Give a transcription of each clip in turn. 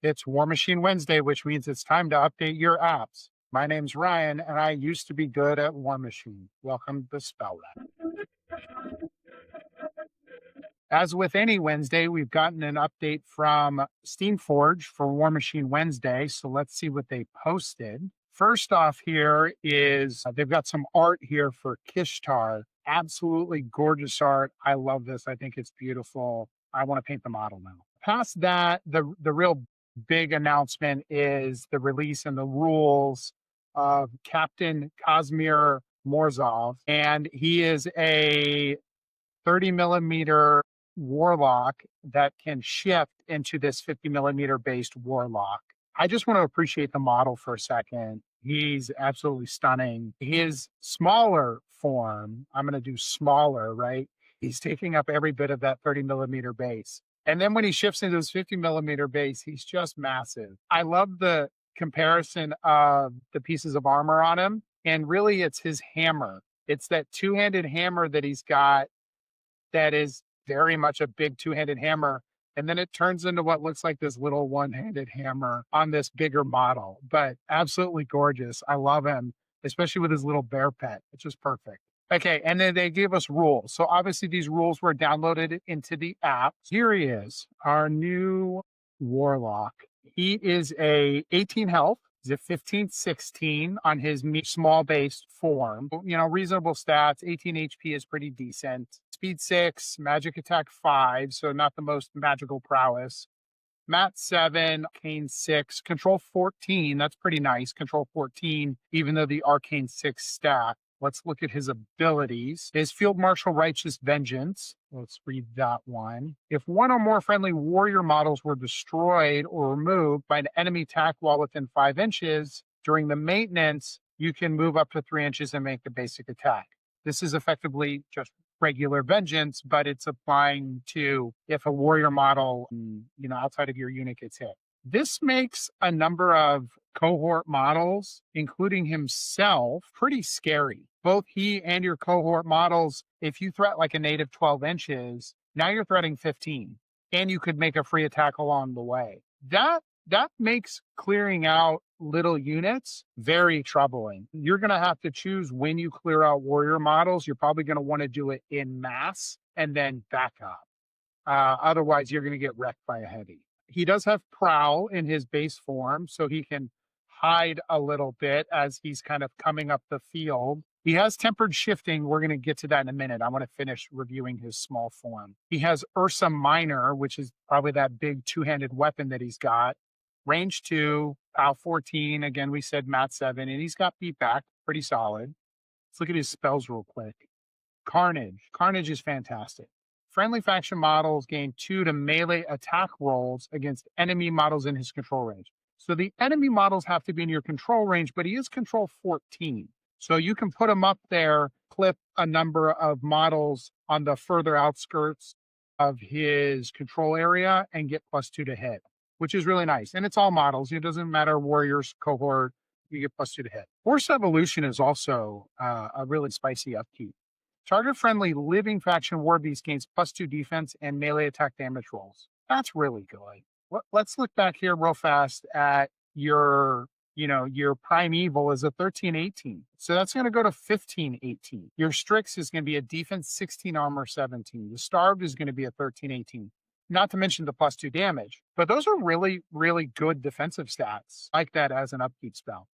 It's Warmachine Wednesday, which means it's time to update your apps. My name's Ryan, and I used to be good at Warmachine. Welcome to Spell That. As with any Wednesday, we've gotten an update from Steamforge for Warmachine Wednesday. So let's see what they posted. First off, here is they've got some art here for Kishtar. Absolutely gorgeous art. I love this. I think it's beautiful. I want to paint the model now. Past that, the real big announcement is the release and the rules of Captain Kazimir Morozov. And he is a 30mm Warlock that can shift into this 50mm based Warlock. I just want to appreciate the model for a second. He's absolutely stunning. His smaller form, I'm going to do smaller, right? He's taking up every bit of that 30mm base. And then when he shifts into his 50mm base, he's just massive. I love the comparison of the pieces of armor on him. And really, it's his hammer. It's that two-handed hammer that he's got that is very much a big two-handed hammer. And then it turns into what looks like this little one-handed hammer on this bigger model. But absolutely gorgeous. I love him, especially with his little bear pet. It's just perfect. Okay, and then they gave us rules. So obviously these rules were downloaded into the app. Here he is, our new Warlock. He is a 18 health. He's a 15, 16 on his small based form. You know, reasonable stats. 18 HP is pretty decent. Speed 6, magic attack 5, so not the most magical prowess. Mat 7, arcane 6, control 14. That's pretty nice. Control 14, even though the arcane 6 stack. Let's look at his abilities. His Field Marshal Righteous Vengeance. Let's read that one. If one or more friendly warrior models were destroyed or removed by an enemy attack while within 5 inches, during the maintenance, you can move up to 3 inches and make the basic attack. This is effectively just regular vengeance, but it's applying to if a warrior model, outside of your unit gets hit. This makes a number of cohort models, including himself, pretty scary. Both he and your cohort models, if you threat like a native 12 inches, now you're threatening 15, and you could make a free attack along the way. That makes clearing out little units very troubling. You're going to have to choose when you clear out warrior models. You're probably going to want to do it in mass and then back up. Otherwise, you're going to get wrecked by a heavy. He does have Prowl in his base form, so he can hide a little bit as he's kind of coming up the field. He has Tempered Shifting. We're going to get to that in a minute. I want to finish reviewing his small form. He has Ursa Minor, which is probably that big two-handed weapon that he's got. Range 2, POW 14. Again, we said Mat 7, and he's got beat back. Pretty solid. Let's look at his spells real quick. Carnage. Carnage is fantastic. Friendly faction models gain 2 to melee attack rolls against enemy models in his control range. So the enemy models have to be in your control range, but he is control 14. So you can put him up there, clip a number of models on the further outskirts of his control area and get +2 to hit, which is really nice. And it's all models. It doesn't matter warriors, cohort, you get +2 to hit. Force Evolution is also a really spicy upkeep. Target-friendly living faction war beast gains +2 defense and melee attack damage rolls. That's really good. Let's look back here real fast at your primeval is a 13-18. So that's going to go to 15-18. Your Strix is going to be a defense 16, armor 17. The Starved is going to be a 13-18. Not to mention the +2 damage. But those are really, really good defensive stats. I like that as an upkeep spell.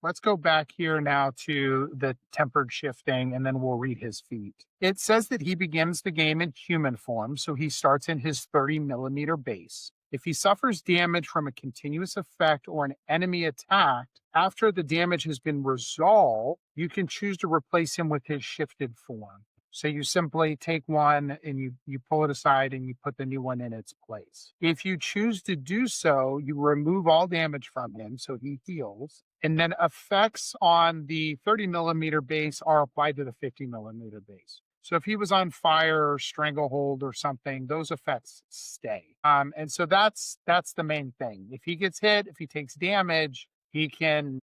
Let's go back here now to the Tempered Shifting, and then we'll read his feat. It says that he begins the game in human form, so he starts in his 30mm base. If he suffers damage from a continuous effect or an enemy attack, after the damage has been resolved, you can choose to replace him with his shifted form. So you simply take one and you pull it aside and you put the new one in its place. If you choose to do so, you remove all damage from him, so he heals. And then effects on the 30mm base are applied to the 50mm base. So if he was on fire or stranglehold or something, those effects stay. And so that's the main thing. If he gets hit, if he takes damage, he can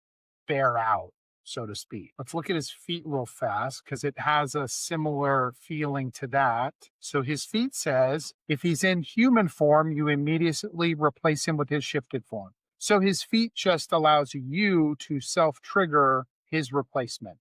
bear out. so to speak. Let's look at his feat real fast because it has a similar feeling to that. So his feat says, if he's in human form, you immediately replace him with his shifted form. So his feat just allows you to self-trigger his replacement.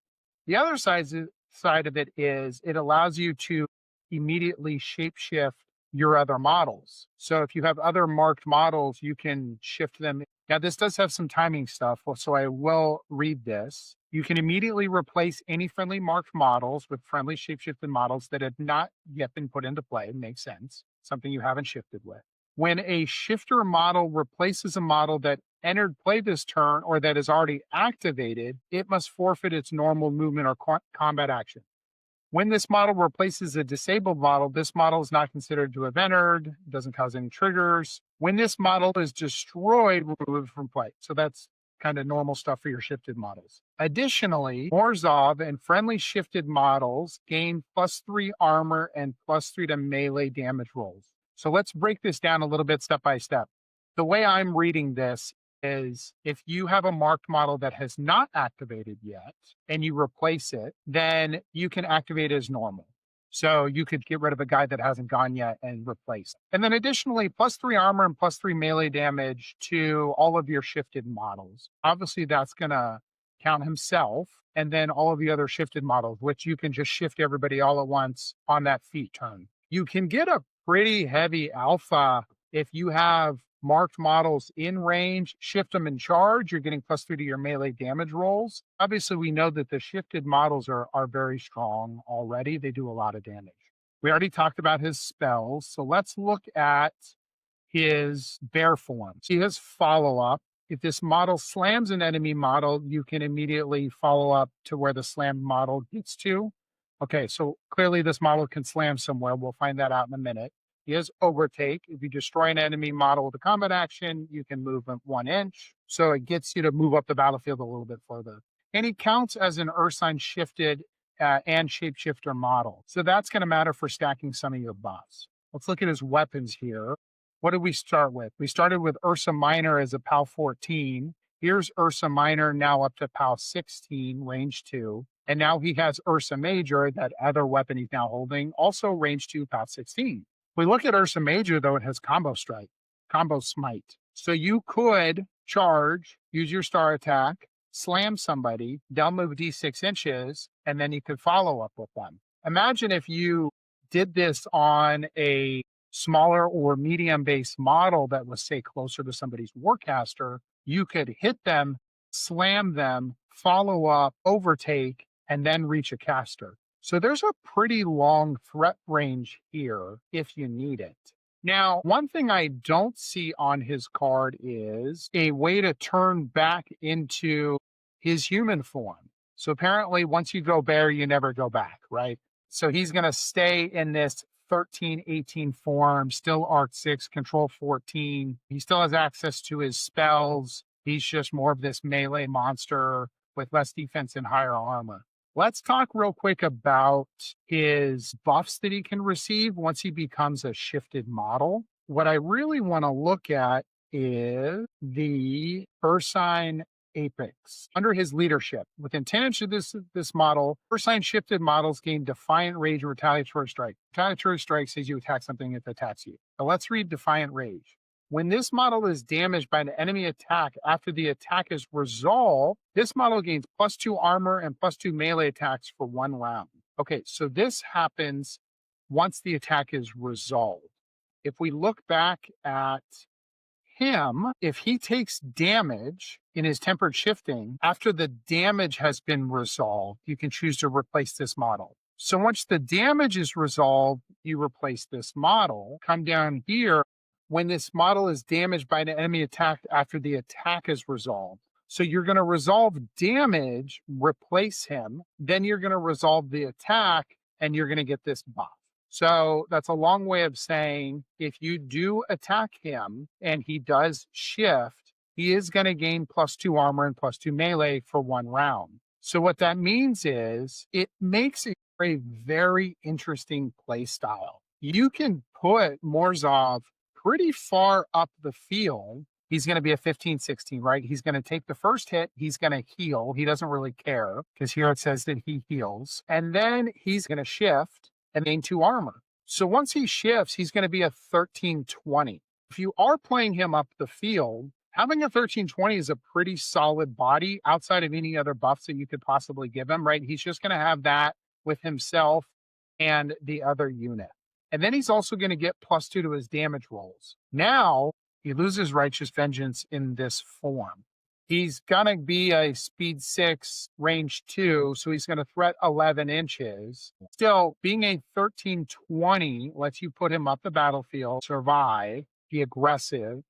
The other side of it is it allows you to immediately shapeshift your other models. So if you have other marked models, you can shift them. Now, this does have some timing stuff, so I will read this. You can immediately replace any friendly marked models with friendly shapeshifted models that have not yet been put into play. Makes sense. Something you haven't shifted with. When a shifter model replaces a model that entered play this turn or that is already activated, it must forfeit its normal movement or combat action. When this model replaces a disabled model, this model is not considered to have entered, doesn't cause any triggers. When this model is destroyed, removed from play. So that's kind of normal stuff for your shifted models. Additionally, Morozov and friendly shifted models gain +3 armor and +3 to melee damage rolls. So let's break this down a little bit step by step. The way I'm reading this is if you have a marked model that has not activated yet and you replace it, then you can activate as normal. So you could get rid of a guy that hasn't gone yet and replace it. And then additionally, +3 armor and +3 melee damage to all of your shifted models. Obviously, that's going to count himself and then all of the other shifted models, which you can just shift everybody all at once on that feat turn. You can get a pretty heavy alpha if you have marked models in range, shift them in charge, you're getting +3 to your melee damage rolls. Obviously, we know that the shifted models are very strong already. They do a lot of damage. We already talked about his spells. So let's look at his bear forms. He has follow-up. If this model slams an enemy model, you can immediately follow up to where the slammed model gets to. Okay, so clearly this model can slam somewhere. We'll find that out in a minute. He has overtake. If you destroy an enemy model with a combat action, you can move him 1 inch. So it gets you to move up the battlefield a little bit further. And he counts as an Ursine shifted and shapeshifter model. So that's going to matter for stacking some of your buffs. Let's look at his weapons here. What did we start with? We started with Ursa Minor as a PAL 14. Here's Ursa Minor now up to PAL 16, range 2. And now he has Ursa Major, that other weapon he's now holding, also range 2, PAL 16. We look at Ursa Major, though, it has combo strike, combo smite. So you could charge, use your star attack, slam somebody, they'll move D6 inches, and then you could follow up with them. Imagine if you did this on a smaller or medium based model that was, say, closer to somebody's Warcaster, you could hit them, slam them, follow up, overtake, and then reach a caster. So there's a pretty long threat range here if you need it. Now, one thing I don't see on his card is a way to turn back into his human form. So apparently once you go bear, you never go back, right? So he's going to stay in this 13, 18 form, still Arc 6, Control 14. He still has access to his spells. He's just more of this melee monster with less defense and higher armor. Let's talk real quick about his buffs that he can receive once he becomes a shifted model. What I really want to look at is the Ursine Apex. Under his leadership, within 10 inches of this model, Ursine shifted models gain Defiant Rage and Retaliatory Strike. Retaliatory Strike says you attack something that attacks you. Now let's read Defiant Rage. When this model is damaged by an enemy attack after the attack is resolved, this model gains +2 armor and +2 melee attacks for 1 round. Okay, so this happens once the attack is resolved. If we look back at him, if he takes damage in his tempered shifting, after the damage has been resolved, you can choose to replace this model. So once the damage is resolved, you replace this model. Come down here. When this model is damaged by an enemy attack after the attack is resolved. So you're going to resolve damage, replace him, then you're going to resolve the attack, and you're going to get this buff. So that's a long way of saying if you do attack him and he does shift, he is going to gain +2 armor and +2 melee for 1 round. So what that means is it makes it a very interesting play style. You can put Morozov pretty far up the field he's going to be a 15, 16, right? He's going to take the first hit. He's going to heal. He doesn't really care because here it says that he heals. And then he's going to shift and gain 2 armor. So once he shifts, he's going to be a 13, 20. If you are playing him up the field, having a 13-20 is a pretty solid body outside of any other buffs that you could possibly give him, right? He's just going to have that with himself and the other unit. And then he's also going to get +2 to his damage rolls. Now he loses Righteous Vengeance in this form. He's going to be a speed 6, range 2, so he's going to threat 11 inches. Still, being a 13-20 lets you put him up the battlefield, survive, be aggressive,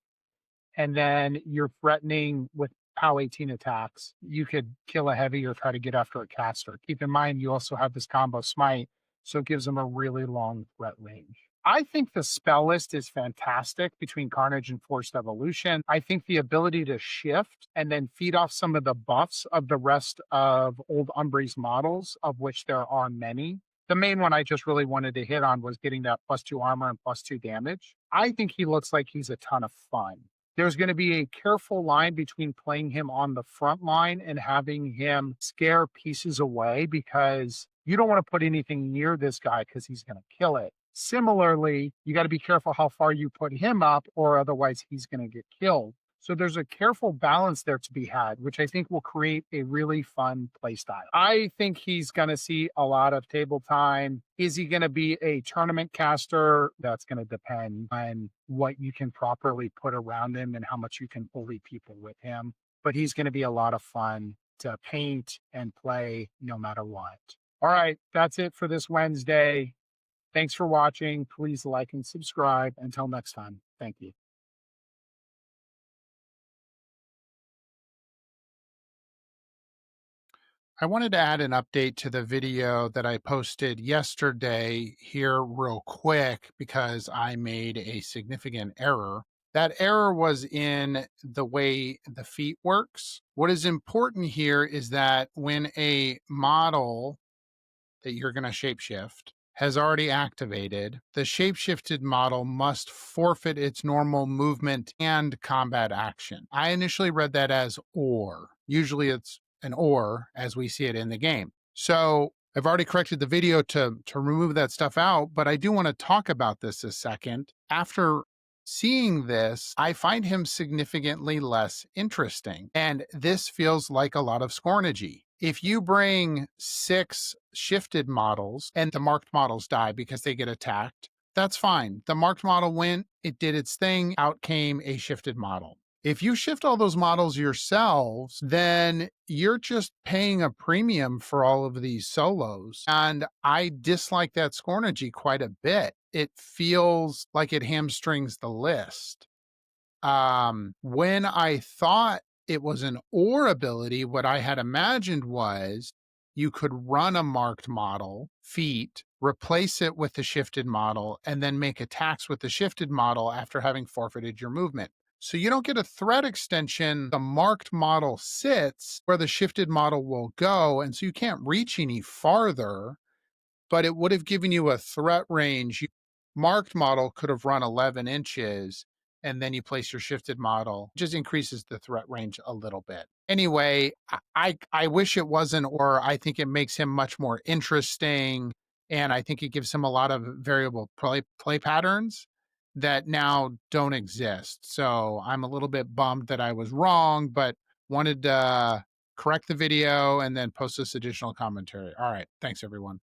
and then you're threatening with POW 18 attacks. You could kill a heavy or try to get after a caster. Keep in mind, you also have this combo smite, so it gives them a really long threat range. I think the spell list is fantastic between Carnage and Forced Evolution. I think the ability to shift and then feed off some of the buffs of the rest of old Umbrey's models, of which there are many. The main one I just really wanted to hit on was getting that +2 armor and +2 damage. I think he looks like he's a ton of fun. There's going to be a careful line between playing him on the front line and having him scare pieces away, because you don't want to put anything near this guy because he's going to kill it. Similarly, you got to be careful how far you put him up, or otherwise he's going to get killed. So there's a careful balance there to be had, which I think will create a really fun playstyle. I think he's going to see a lot of table time. Is he going to be a tournament caster? That's going to depend on what you can properly put around him and how much you can bully people with him. But he's going to be a lot of fun to paint and play no matter what. All right, that's it for this Wednesday. Thanks for watching. Please like and subscribe. Until next time, thank you. I wanted to add an update to the video that I posted yesterday here real quick because I made a significant error. That error was in the way the feat works. What is important here is that when a model that you're going to shapeshift has already activated, the shapeshifted model must forfeit its normal movement and combat action. I initially read that as or. Usually it's an or as we see it in the game. So I've already corrected the video to remove that stuff out, but I do want to talk about this a second. After seeing this, I find him significantly less interesting, and this feels like a lot of Scornergy. If you bring 6 shifted models and the marked models die because they get attacked, that's fine. The marked model went, it did its thing, out came a shifted model. If you shift all those models yourselves, then you're just paying a premium for all of these solos. And I dislike that Scornergy quite a bit. It feels like it hamstrings the list. When I thought it was an or ability, what I had imagined was you could run a marked model, feat, replace it with the shifted model, and then make attacks with the shifted model after having forfeited your movement. So you don't get a threat extension. The marked model sits where the shifted model will go, and so you can't reach any farther, but it would have given you a threat range. Marked model could have run 11 inches, and then you place your shifted model, just increases the threat range a little bit. Anyway, I wish it wasn't, or I think it makes him much more interesting, and I think it gives him a lot of variable play patterns that now don't exist. So I'm a little bit bummed that I was wrong, but wanted to correct the video and then post this additional commentary. All right, thanks everyone.